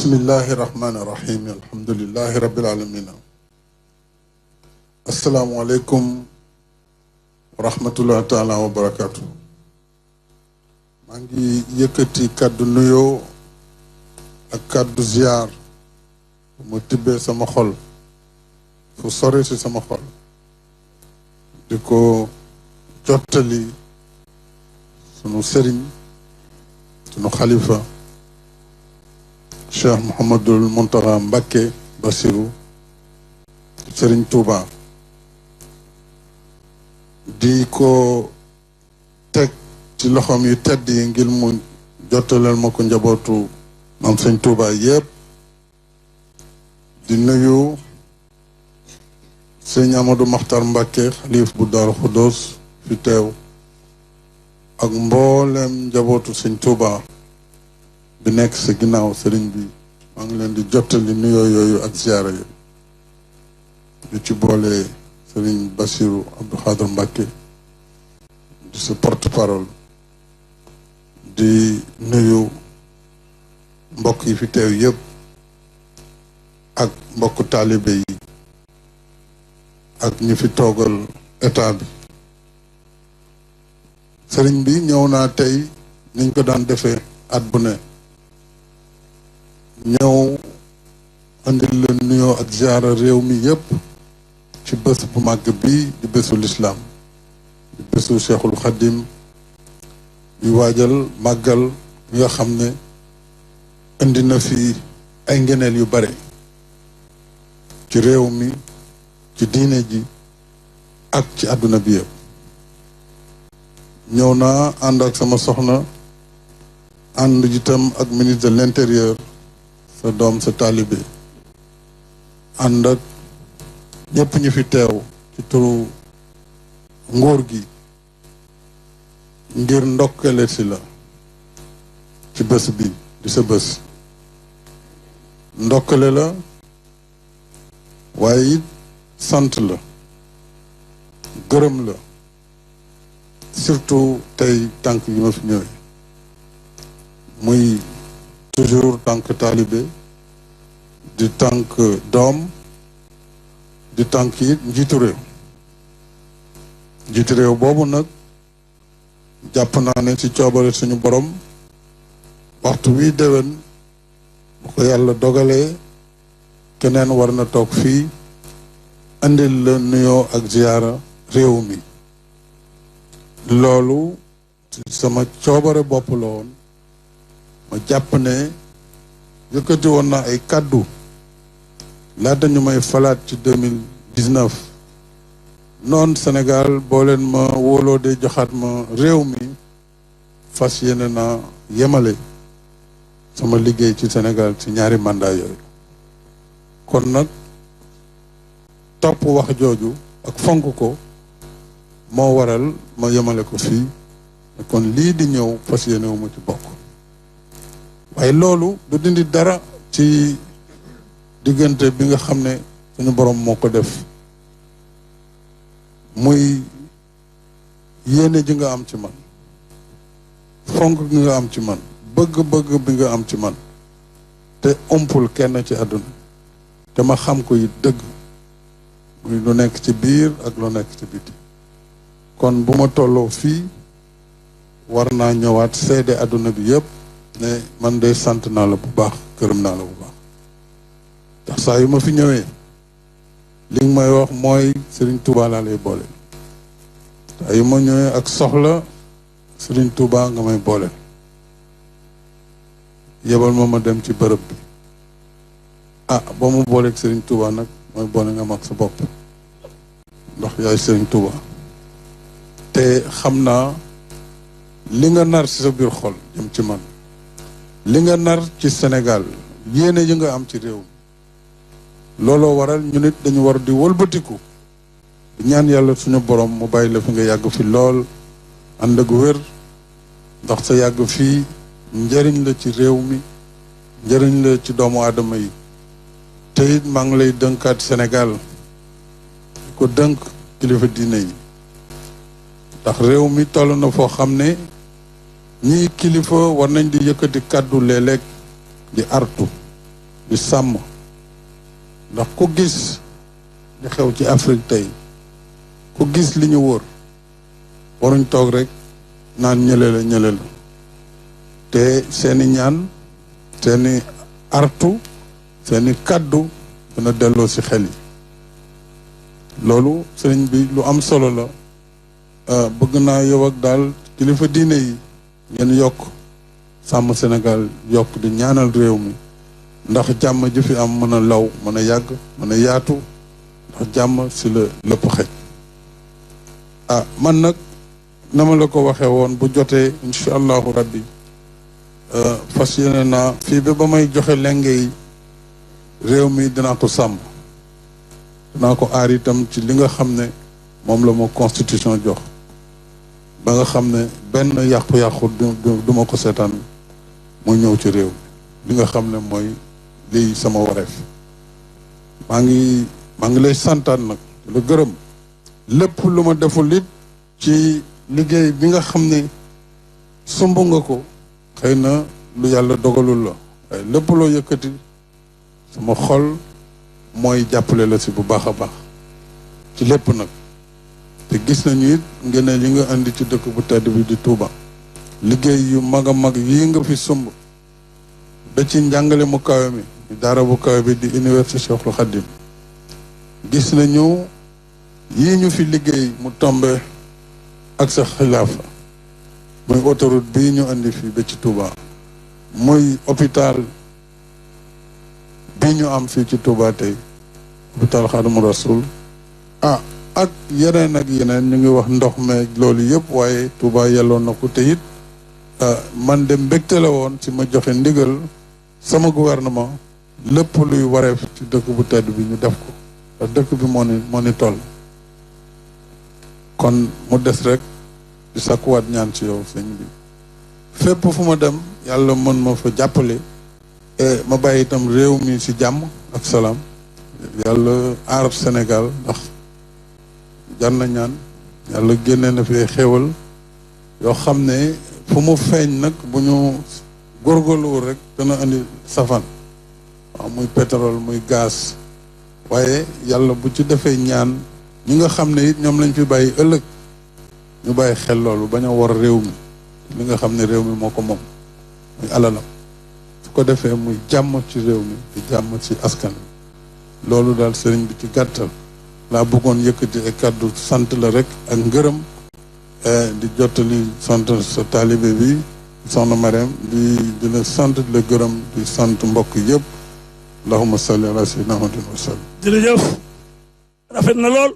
bismillahi rahmani rahim alhamdulillahi rabbil alamin assalaamu aleykum wa rahmatullahi taala wa barakatuh. maa ngi yëkkati kàddu nuyoo ak kàddu ziyaar mu tibbee sama xol fu sore si sama xol di ko jottali sunu sëriñ sunu xalifa Cheikh Mouhamadul Mountakha Mbacké Bassirou Sëriñ Touba di ko teg ci loxoom yu tedd yi ngir mu jottaleel ma ko njabootu maam Sëriñ Touba yépp di nuyu Sëriñ Amadou Makhtar Mbacké xalif bu Daaru Xudoos fi teew ak mboolem njabootu Sëriñ Touba bi nekk sa ginnaaw sëriñ bi maa ngi leen di jottali nuyoo yooyu ak ziyaara yi di ci boole sëriñ Bassirou Abdou Khadre Mbacké di sa porte-parole di nuyu mbokk yi fi teew yëpp ak mbokk taalibe yi ak ñi fi toogal état bi sëriñ bi ñëw naa tey niñ ko daan defee at bu ne ñëw andil la nuyoo ak ziara réew mi yépp ci bés bu màgg bi di bésu lislaam di bésu Cheikhul Khadim yu waajal màggal bi nga xam ne indi na fi ay ngeneel yu bare ci réew mi ci diine ji ak ci àdduna bi yépp ñëw naa ànd ak sama soxna ànd itam ak ministre de l'intérieur sa doom sa taalibe ànd ak ñëpp ñu fi teew ci turu nguur gi ngir ndokkale si la ci bés bi di sa bés ndokkale la waaye it sant la gërëm la surtout tey tànk yi ma fi ñëwee muy toujours tànk taalibe di tànk doom di tànk it njiitu réew boobu nag jàpp naa ne ci coobare suñu borom waxtu wii déwén bu ko yàlla dogalee keneen war na toog fii andil la nuyoo ak ziyaara réew mi loolu ci sama coobare bopp la woon ma jàpp ne yëkkati woon na ay kàddu laata ñu may falaat ci 2019 noonu Sénégal boo leen ma wóoloo de joxaat ma réew mi fas yéene naa yemale sama liggéey ci Sénégal ci ñaari mandat yooyu kon nag topp wax jooju ak fonk ko moo waral ma yemale ko fii kon lii di ñëw fas yéene wu ma ci bokk waaye loolu du dindi dara ci diggante bi nga xam ne suñu borom moo ko def muy yéene ji nga am ci man fonk gi nga am ci man bëgg-bëgg bi nga am ci man te umpul kenn ci àdduna te ma xam ko it dëgg muy lu nekk ci biir ak lu nekk ci biti kon bu ma tolloo fii war naa ñëwaat seede àdduna bi yëpp ne man de sant naa la bu baax gërëm naa la bu baax ndax saa yu ma fi ñëwee li nga may wax mooy Serigne Touba laa lay boole saa yu ma ñëwee ak soxla Serigne Touba nga may boole yebal ma dem ci bërëb bi boo ma booleeg Serigne Touba nag mooy boole nga mag sa bopp ndax yaay Serigne Touba te xam naa li nga nar ci sa biir xol jëm ci man li nga nar ci Sénégal yéene yi nga am ci réew mi looloo waral ñu nit dañu war di wëlbatiku di ñaan yàlla suñu borom mu bàyyi la fi nga yàgg fi lool ànd ak wér ndax sa yàgg fii njëriñ la ci réew mi njëriñ la ci doomu aadama yi te it maa ngi lay dënkaat Sénégal di ko dënk kilifa diine yi ndax réew mi toll na foo xam ne ñii kilifa war nañ di yëkkati kàddu léeg-léeg di artu di sàmm ndax ku gis li xew ci Afrique tey ku gis li ñu wóor waruñ toog rek naan ñële la te seeni ñaan seeni artu seeni kàddu dana delloo ci xel yi loolu sëriñ bi lu am solo la bëgg naa yow ak daal kilifa diine yi ngeen yokk sàmm Sénégal yokk di ñaanal réew mi ndax jàmm ji fi am mën a law mën a yàgg mën a yaatu ndax jàmm ci la lépp xej man nag na ma la ko waxee woon bu jotee incha allahu rabbi fas yéene naa fii ba may joxe lenge yi réew mi dinaa ko sàmm dinaa ko aar itam ci li nga xam ne moom la ma constitution jox ba nga xam ne benn yàqu-yàqu du ma ko seetaan mu ñëw ci réew mi li nga xam ne mooy lii sama wareef maa ngi lay santaan nag la gërëm lépp lu ma deful it ci liggéey bi nga xam ne sumb nga ko xëy na lu yàlla dogalul la waaye lépp loo yëkkati sama xol mooy jàppale la si bu baax a baax ci lépp nag te gis nañu it ngeen li nga indi ci dëkk bu tedd bi di Touba liggéey yu mag a mag yii nga fi sumb ba ci njàngale mu kawe mi daara bu kawe bi di université Cheikhul Khadim gis nañu yii ñu fi liggéey mu tombe ak sa xilaafa muy autoroute bii ñu indi fii ba ci Touba muy hôpital bii ñu am fii ci Touba tey hôpital Khadimou Rassoul ak yeneen ak yeneen ñu ngi wax ndox meeg loolu yëpp waaye Touba yelloon na ko te it man de mbégte la woon ci ma joxe ndigal sama gouvernement lépp luy wareef ci dëkk bu tedd bi ñu def ko ndax dëkk bi moo ni toll kon mu des rek di sakkuwaat ñaan ci yow sëñ bi fépp fu ma dem yàlla mën ma fa jàppale ma bàyyi itam réew mi ci jàmm ak salaam yàlla aar Sénégal ndax jar na ñaan yàlla génne na fi xéewal yoo xam ne fu mu feeñ nag bu ñu góorgóorluwul rek dana indi safan waaw muy pétrole muy gaz waaye yàlla bu ci defee ñaan ñi nga xam ne it ñoom lañ fi bàyyi ëllëg ñu bàyyi xel loolu bañ a war réew mi li nga xam ne réew mi moo ko moom muy alalam su ko defee muy jàmm ci réew mi di jàmm ci askan wi loolu daal sëriñ bi ci gàttal laa bëggoon yëkkati ay kàddu sant la rek ak ngërëm di jottali sant sa taalibe bi soxna Mariam di la sant di la gërëm di sant mbokk yëpp allahumma salli ala sayyidina Muhammadin wa sallam. jërëjëf rafet na lool.